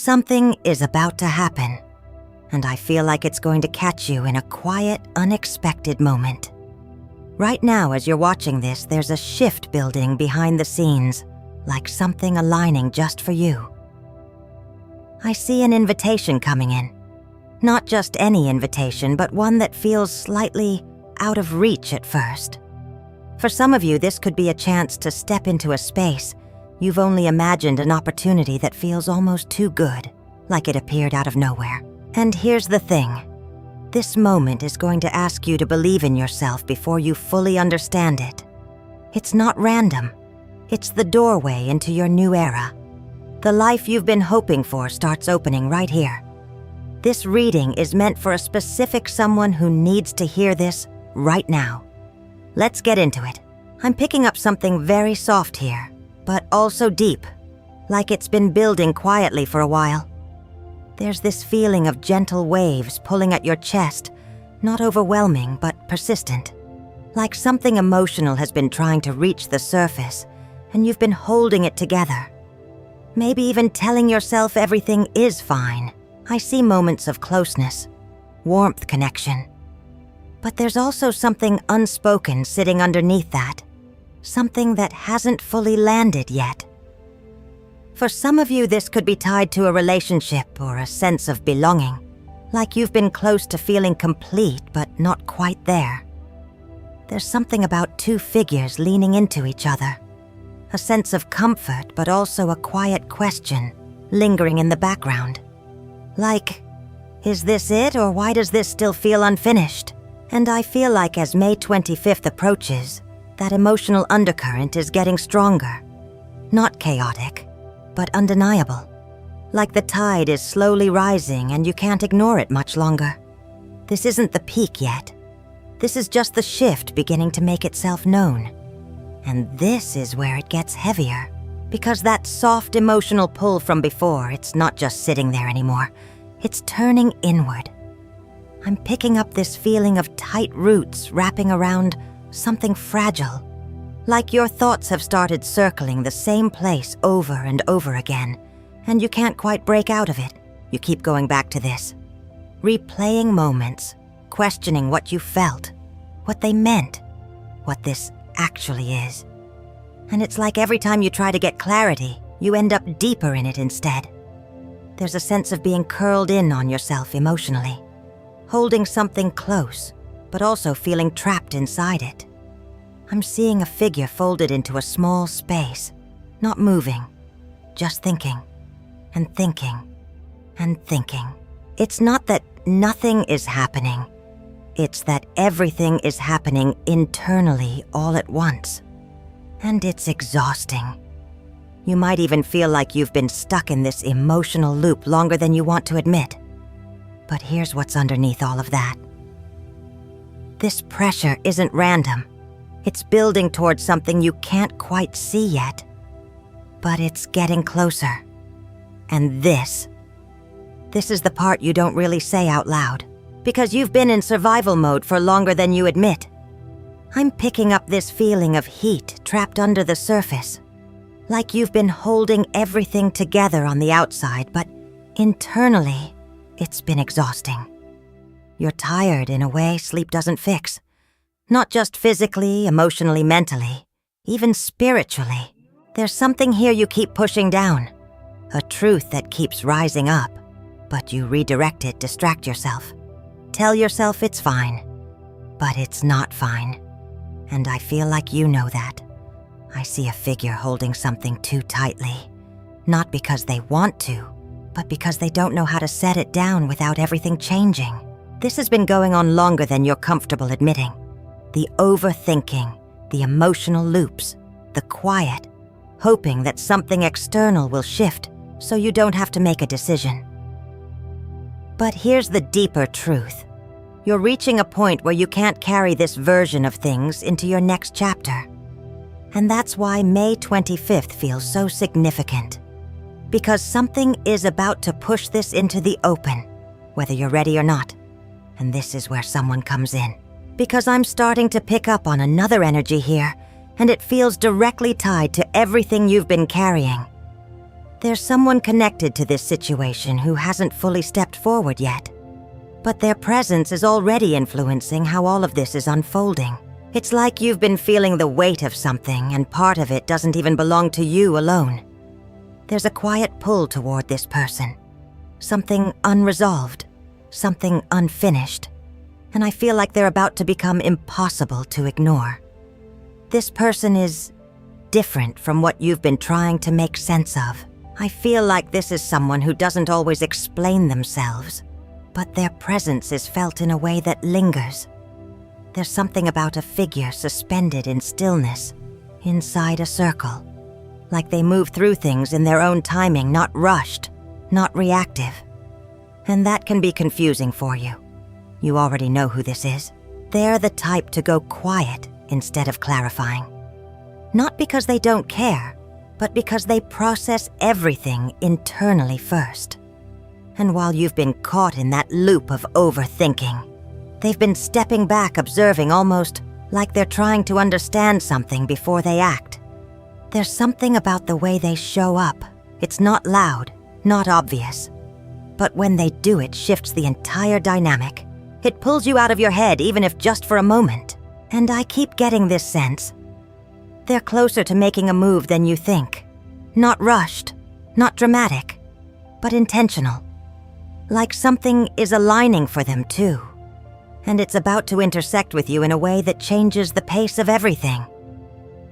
Something is about to happen, and I feel like it's going to catch you in a quiet, unexpected moment. Right now, as you're watching this, there's a shift building behind the scenes, like something aligning just for you. I see an invitation coming in. Not just any invitation, but one that feels slightly out of reach at first. For some of you, this could be a chance to step into a space you've only imagined, an opportunity that feels almost too good, like it appeared out of nowhere. And here's the thing. This moment is going to ask you to believe in yourself before you fully understand it. It's not random. It's the doorway into your new era. The life you've been hoping for starts opening right here. This reading is meant for a specific someone who needs to hear this right now. Let's get into it. I'm picking up something very soft here, but also deep, like it's been building quietly for a while. There's this feeling of gentle waves pulling at your chest, not overwhelming, but persistent. Like something emotional has been trying to reach the surface, and you've been holding it together. Maybe even telling yourself everything is fine. I see moments of closeness, warmth, connection. But there's also something unspoken sitting underneath that. Something that hasn't fully landed yet. For some of you, this could be tied to a relationship or a sense of belonging, like you've been close to feeling complete but not quite there. There's something about two figures leaning into each other. A sense of comfort, but also a quiet question lingering in the background. Like, is this it, or why does this still feel unfinished? And I feel like as May 25th approaches, that emotional undercurrent is getting stronger. Not chaotic, but undeniable. Like the tide is slowly rising and you can't ignore it much longer. This isn't the peak yet. This is just the shift beginning to make itself known. And this is where it gets heavier. Because that soft emotional pull from before, it's not just sitting there anymore. It's turning inward. I'm picking up this feeling of tight roots wrapping around something fragile. Like your thoughts have started circling the same place over and over again, and you can't quite break out of it. You keep going back to this. Replaying moments, questioning what you felt, what they meant, what this actually is. And it's like every time you try to get clarity, you end up deeper in it instead. There's a sense of being curled in on yourself emotionally, holding something close, but also feeling trapped inside it. I'm seeing a figure folded into a small space, not moving, just thinking, and thinking, and thinking. It's not that nothing is happening. It's that everything is happening internally all at once. And it's exhausting. You might even feel like you've been stuck in this emotional loop longer than you want to admit. But here's what's underneath all of that. This pressure isn't random. It's building towards something you can't quite see yet. But it's getting closer. And this is the part you don't really say out loud, because you've been in survival mode for longer than you admit. I'm picking up this feeling of heat trapped under the surface, like you've been holding everything together on the outside, but internally, it's been exhausting. You're tired in a way sleep doesn't fix. Not just physically, emotionally, mentally, even spiritually. There's something here you keep pushing down, a truth that keeps rising up, but you redirect it, distract yourself. Tell yourself it's fine, but it's not fine. And I feel like you know that. I see a figure holding something too tightly, not because they want to, but because they don't know how to set it down without everything changing. This has been going on longer than you're comfortable admitting. The overthinking, the emotional loops, the quiet, hoping that something external will shift so you don't have to make a decision. But here's the deeper truth. You're reaching a point where you can't carry this version of things into your next chapter. And that's why May 25th feels so significant. Because something is about to push this into the open, whether you're ready or not. And this is where someone comes in. Because I'm starting to pick up on another energy here, and it feels directly tied to everything you've been carrying. There's someone connected to this situation who hasn't fully stepped forward yet. But their presence is already influencing how all of this is unfolding. It's like you've been feeling the weight of something, and part of it doesn't even belong to you alone. There's a quiet pull toward this person. Something unresolved. Something unfinished. And I feel like they're about to become impossible to ignore. This person is different from what you've been trying to make sense of. I feel like this is someone who doesn't always explain themselves, but their presence is felt in a way that lingers. There's something about a figure suspended in stillness, inside a circle, like they move through things in their own timing, not rushed, not reactive. And that can be confusing for you. You already know who this is. They're the type to go quiet instead of clarifying. Not because they don't care, but because they process everything internally first. And while you've been caught in that loop of overthinking, they've been stepping back, observing, almost like they're trying to understand something before they act. There's something about the way they show up. It's not loud, not obvious. But when they do, it shifts the entire dynamic. It pulls you out of your head, even if just for a moment. And I keep getting this sense. They're closer to making a move than you think. Not rushed, not dramatic, but intentional. Like something is aligning for them too. And it's about to intersect with you in a way that changes the pace of everything.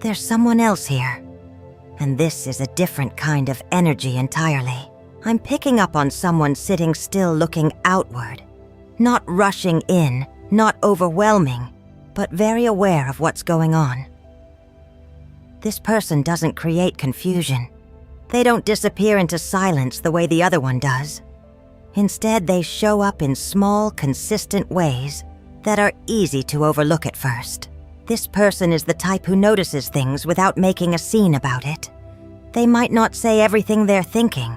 There's someone else here. And this is a different kind of energy entirely. I'm picking up on someone sitting still, looking outward. Not rushing in, not overwhelming, but very aware of what's going on. This person doesn't create confusion. They don't disappear into silence the way the other one does. Instead, they show up in small, consistent ways that are easy to overlook at first. This person is the type who notices things without making a scene about it. They might not say everything they're thinking,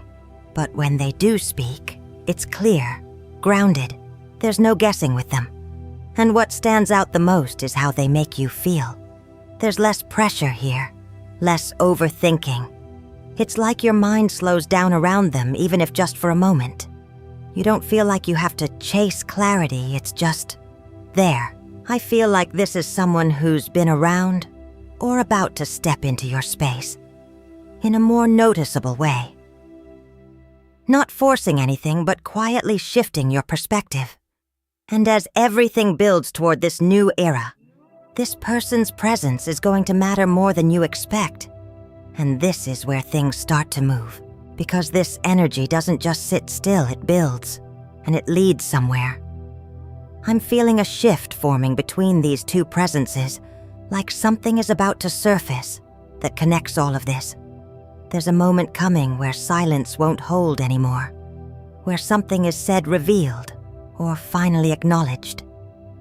but when they do speak, it's clear, grounded. There's no guessing with them. And what stands out the most is how they make you feel. There's less pressure here, less overthinking. It's like your mind slows down around them, even if just for a moment. You don't feel like you have to chase clarity, it's just there. I feel like this is someone who's been around or about to step into your space in a more noticeable way. Not forcing anything, but quietly shifting your perspective. And as everything builds toward this new era, this person's presence is going to matter more than you expect. And this is where things start to move, because this energy doesn't just sit still, it builds, and it leads somewhere. I'm feeling a shift forming between these two presences, like something is about to surface that connects all of this. There's a moment coming where silence won't hold anymore, where something is said, revealed, or finally acknowledged.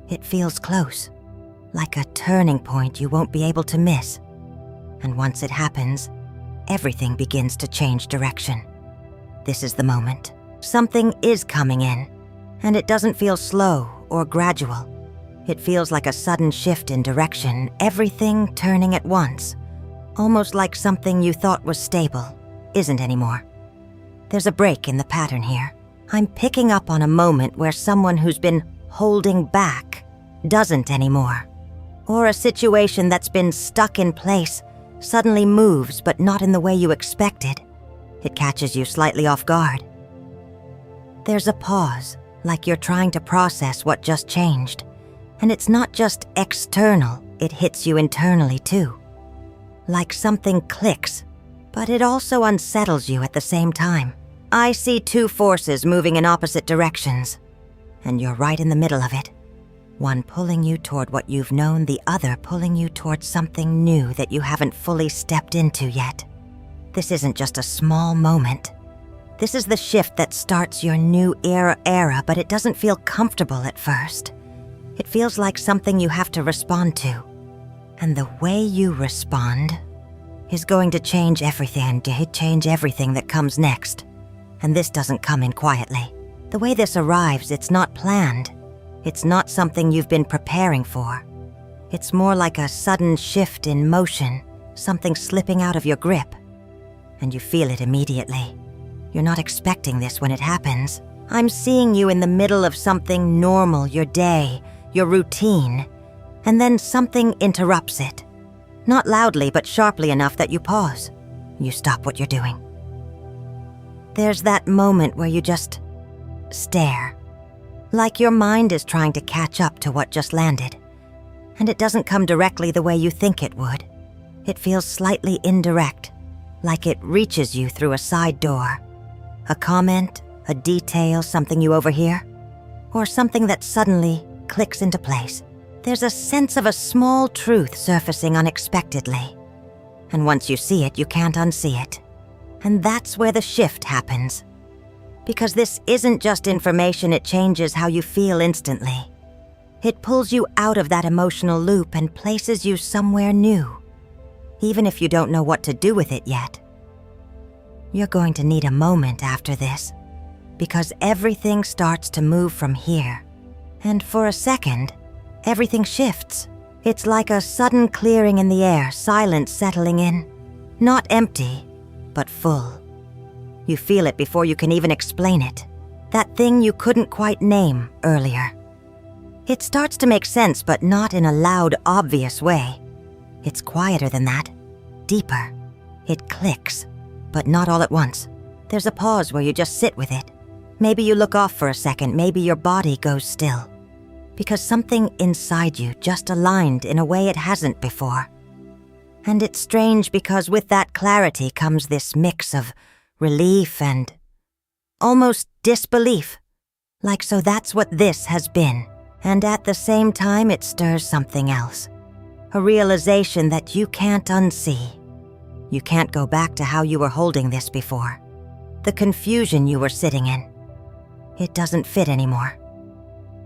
It feels close, like a turning point you won't be able to miss. And once it happens, everything begins to change direction. This is the moment. Something is coming in, and it doesn't feel slow or gradual. It feels like a sudden shift in direction, everything turning at once. Almost like something you thought was stable isn't anymore. There's a break in the pattern here. I'm picking up on a moment where someone who's been holding back doesn't anymore. Or a situation that's been stuck in place suddenly moves, but not in the way you expected. It catches you slightly off guard. There's a pause, like you're trying to process what just changed. And it's not just external, it hits you internally too. Like something clicks, but it also unsettles you at the same time. I see two forces moving in opposite directions, and you're right in the middle of it. One pulling you toward what you've known, the other pulling you toward something new that you haven't fully stepped into yet. This isn't just a small moment. This is the shift that starts your new era, but it doesn't feel comfortable at first. It feels like something you have to respond to. And the way you respond is going to change everything that comes next. And this doesn't come in quietly. The way this arrives, it's not planned. It's not something you've been preparing for. It's more like a sudden shift in motion, something slipping out of your grip. and you feel it immediately. You're not expecting this when it happens. I'm seeing you in the middle of something normal, your day, your routine, and then something interrupts it. Not loudly, but sharply enough that you pause. You stop what you're doing. There's that moment where you just stare, like your mind is trying to catch up to what just landed. And it doesn't come directly the way you think it would. It feels slightly indirect, like it reaches you through a side door. A comment, a detail, something you overhear, or something that suddenly clicks into place. There's a sense of a small truth surfacing unexpectedly. And once you see it, you can't unsee it. And that's where the shift happens. Because this isn't just information, it changes how you feel instantly. It pulls you out of that emotional loop and places you somewhere new, even if you don't know what to do with it yet. You're going to need a moment after this, because everything starts to move from here. And for a second, everything shifts. It's like a sudden clearing in the air, silence settling in. Not empty, but full. You feel it before you can even explain it. That thing you couldn't quite name earlier. It starts to make sense, but not in a loud, obvious way. It's quieter than that, deeper. It clicks, but not all at once. There's a pause where you just sit with it. Maybe you look off for a second, maybe your body goes still. Because something inside you just aligned in a way it hasn't before. And it's strange because with that clarity comes this mix of relief and almost disbelief. Like, so that's what this has been. And at the same time, it stirs something else. A realization that you can't unsee. You can't go back to how you were holding this before. The confusion you were sitting in. It doesn't fit anymore.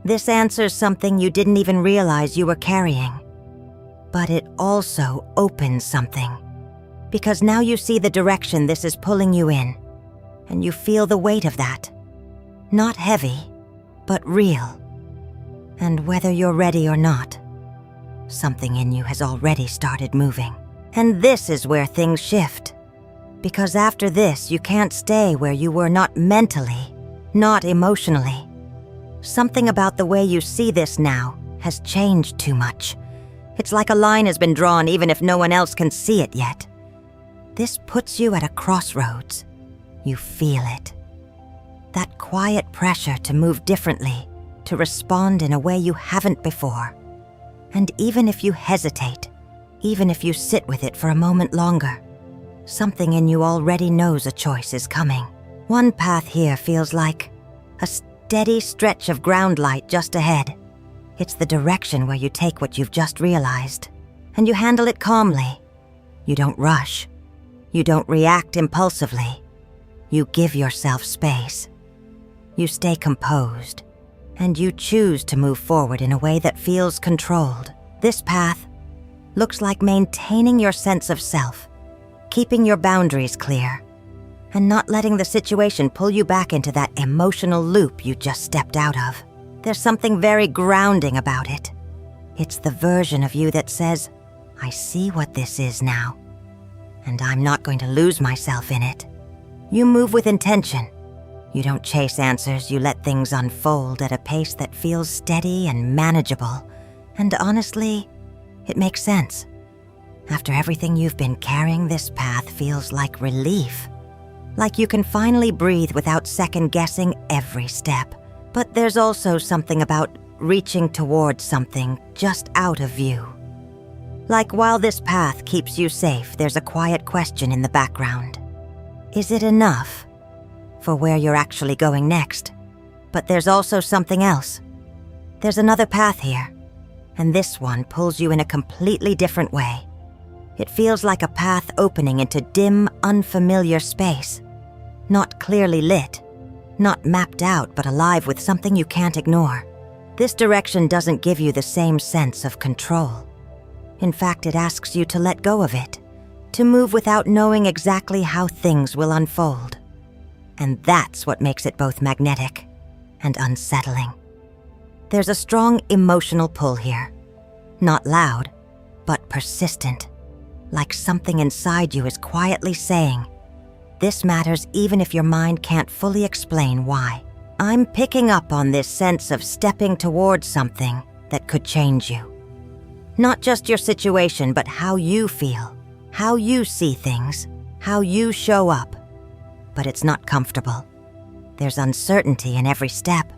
This answers something you didn't even realize you were carrying. But it also opens something. Because now you see the direction this is pulling you in. And you feel the weight of that. Not heavy, but real. And whether you're ready or not, something in you has already started moving. And this is where things shift. Because after this, you can't stay where you were, not mentally, not emotionally. Something about the way you see this now has changed too much. It's like a line has been drawn even if no one else can see it yet. This puts you at a crossroads. You feel it. That quiet pressure to move differently, to respond in a way you haven't before. And even if you hesitate, even if you sit with it for a moment longer, something in you already knows a choice is coming. One path here feels like a steady stretch of ground light just ahead. It's the direction where you take what you've just realized, and you handle it calmly. You don't rush. You don't react impulsively. You give yourself space. You stay composed, and you choose to move forward in a way that feels controlled. This path looks like maintaining your sense of self, keeping your boundaries clear, and not letting the situation pull you back into that emotional loop you just stepped out of. There's something very grounding about it. It's the version of you that says, I see what this is now, and I'm not going to lose myself in it. You move with intention. You don't chase answers, you let things unfold at a pace that feels steady and manageable. And honestly, it makes sense. After everything you've been carrying, this path feels like relief. Like you can finally breathe without second-guessing every step. But there's also something about reaching towards something just out of view. Like while this path keeps you safe, there's a quiet question in the background. Is it enough for where you're actually going next? But there's also something else. There's another path here, and this one pulls you in a completely different way. It feels like a path opening into dim, unfamiliar space. Not clearly lit, not mapped out, but alive with something you can't ignore. This direction doesn't give you the same sense of control. In fact, it asks you to let go of it, to move without knowing exactly how things will unfold. And that's what makes it both magnetic and unsettling. There's a strong emotional pull here. Not loud, but persistent. Like something inside you is quietly saying, this matters even if your mind can't fully explain why. I'm picking up on this sense of stepping towards something that could change you. Not just your situation, but how you feel, how you see things, how you show up. But it's not comfortable. There's uncertainty in every step.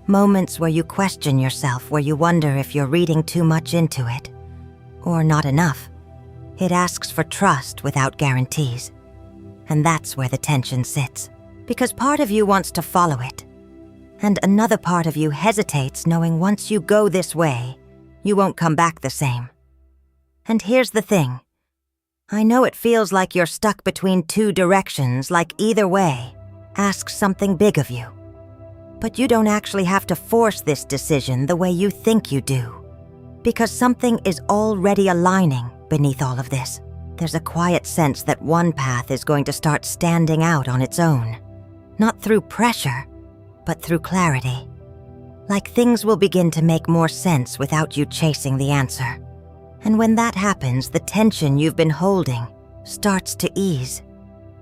Moments where you question yourself, where you wonder if you're reading too much into it, or not enough. It asks for trust without guarantees. And that's where the tension sits, because part of you wants to follow it, and another part of you hesitates, knowing once you go this way, you won't come back the same. And here's the thing. I know it feels like you're stuck between two directions, like either way asks something big of you. But you don't actually have to force this decision the way you think you do, because something is already aligning beneath all of this. There's a quiet sense that one path is going to start standing out on its own, not through pressure, but through clarity. Like things will begin to make more sense without you chasing the answer. And when that happens, the tension you've been holding starts to ease.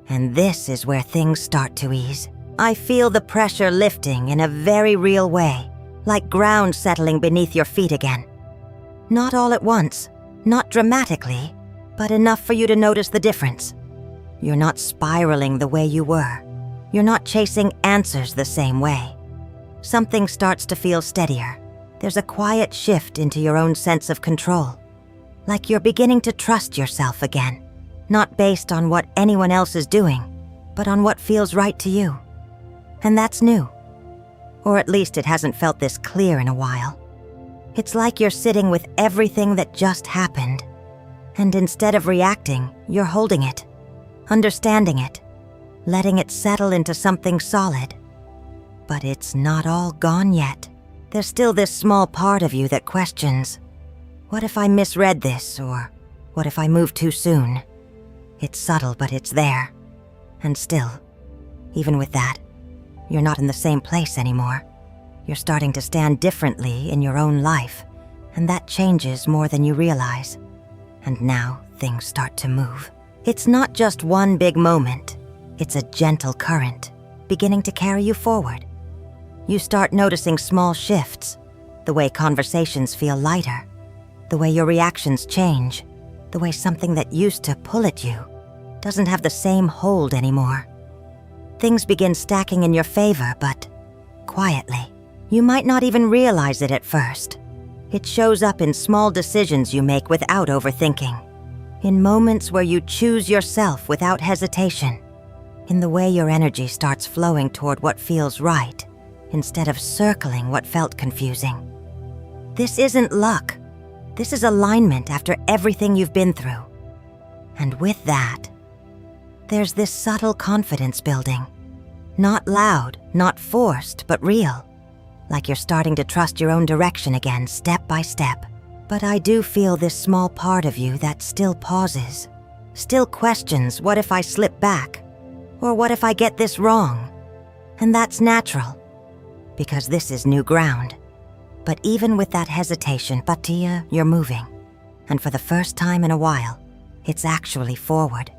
And this is where things start to ease. I feel the pressure lifting in a very real way, like ground settling beneath your feet again. Not all at once, not dramatically, but enough for you to notice the difference. You're not spiraling the way you were. You're not chasing answers the same way. Something starts to feel steadier. There's a quiet shift into your own sense of control. Like you're beginning to trust yourself again, not based on what anyone else is doing, but on what feels right to you. And that's new. Or at least it hasn't felt this clear in a while. It's like you're sitting with everything that just happened, and instead of reacting, you're holding it, understanding it, letting it settle into something solid. But it's not all gone yet. There's still this small part of you that questions, what if I misread this, or what if I moved too soon? It's subtle, but it's there. And still, even with that, you're not in the same place anymore. You're starting to stand differently in your own life, and that changes more than you realize. And now things start to move. It's not just one big moment. It's a gentle current, beginning to carry you forward. You start noticing small shifts, the way conversations feel lighter, the way your reactions change, the way something that used to pull at you doesn't have the same hold anymore. Things begin stacking in your favor, but quietly. You might not even realize it at first. It shows up in small decisions you make without overthinking, in moments where you choose yourself without hesitation, in the way your energy starts flowing toward what feels right, instead of circling what felt confusing. This isn't luck. This is alignment after everything you've been through. And with that, there's this subtle confidence building. Not loud, not forced, but real. Like you're starting to trust your own direction again, step by step. But I do feel this small part of you that still pauses, still questions, what if I slip back? Or what if I get this wrong? And that's natural, because this is new ground. But even with that hesitation, Patia, you're moving. And for the first time in a while, it's actually forward.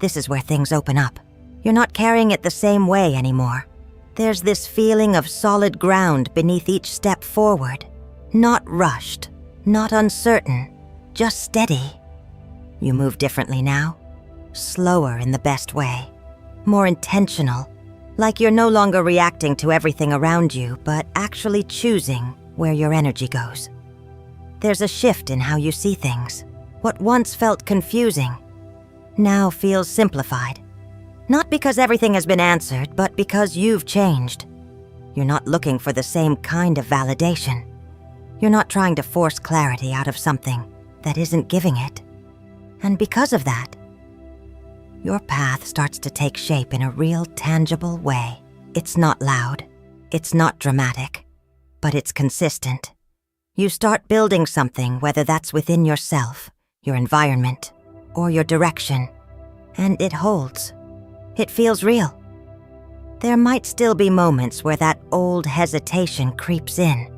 This is where things open up. You're not carrying it the same way anymore. There's this feeling of solid ground beneath each step forward. Not rushed, not uncertain, just steady. You move differently now, slower in the best way, more intentional, like you're no longer reacting to everything around you, but actually choosing where your energy goes. There's a shift in how you see things. What once felt confusing now feels simplified. Not because everything has been answered, but because you've changed. You're not looking for the same kind of validation. You're not trying to force clarity out of something that isn't giving it. And because of that, your path starts to take shape in a real, tangible way. It's not loud, it's not dramatic, but it's consistent. You start building something, whether that's within yourself, your environment, or your direction, and it holds. It feels real. There might still be moments where that old hesitation creeps in,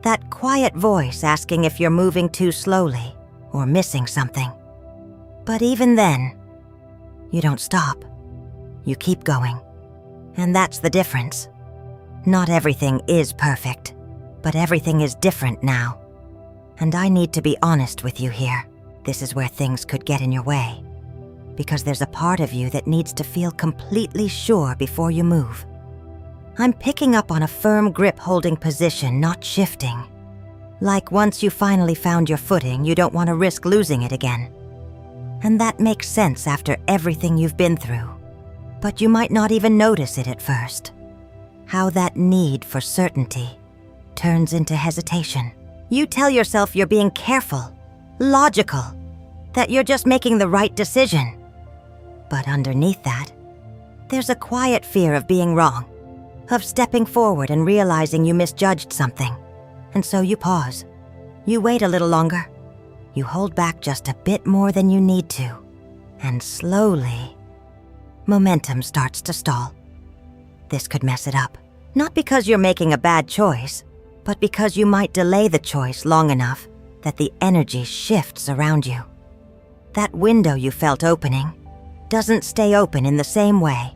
that quiet voice asking if you're moving too slowly or missing something. But even then, you don't stop. You keep going. And that's the difference. Not everything is perfect, but everything is different now. And I need to be honest with you here. This is where things could get in your way. Because there's a part of you that needs to feel completely sure before you move. I'm picking up on a firm grip holding position, not shifting. Like once you finally found your footing, you don't want to risk losing it again. And that makes sense after everything you've been through. But you might not even notice it at first. How that need for certainty turns into hesitation. You tell yourself you're being careful, logical, that you're just making the right decision. But underneath that, there's a quiet fear of being wrong, of stepping forward and realizing you misjudged something. And so you pause. You wait a little longer. You hold back just a bit more than you need to. And slowly, momentum starts to stall. This could mess it up. Not because you're making a bad choice, but because you might delay the choice long enough that the energy shifts around you. That window you felt opening doesn't stay open in the same way.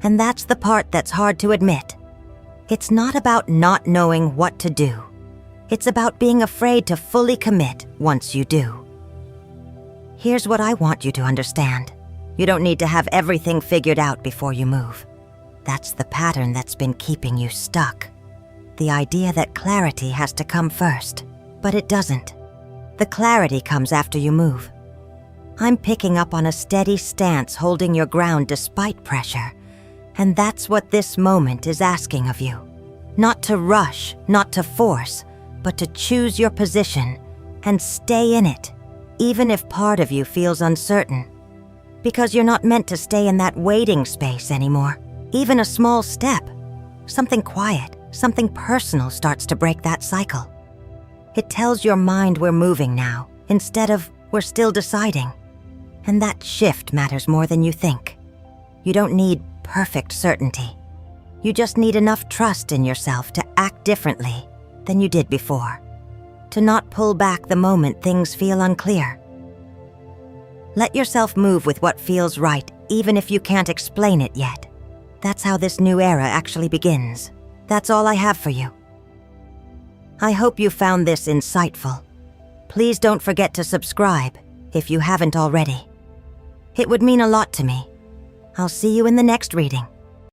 And that's the part that's hard to admit. It's not about not knowing what to do. It's about being afraid to fully commit once you do. Here's what I want you to understand. You don't need to have everything figured out before you move. That's the pattern that's been keeping you stuck. The idea that clarity has to come first, but it doesn't. The clarity comes after you move. I'm picking up on a steady stance holding your ground despite pressure, and that's what this moment is asking of you. Not to rush, not to force, but to choose your position and stay in it, even if part of you feels uncertain. Because you're not meant to stay in that waiting space anymore. Even a small step, something quiet, something personal starts to break that cycle. It tells your mind we're moving now, instead of we're still deciding. And that shift matters more than you think. You don't need perfect certainty. You just need enough trust in yourself to act differently than you did before. To not pull back the moment things feel unclear. Let yourself move with what feels right, even if you can't explain it yet. That's how this new era actually begins. That's all I have for you. I hope you found this insightful. Please don't forget to subscribe if you haven't already. It would mean a lot to me. I'll see you in the next reading.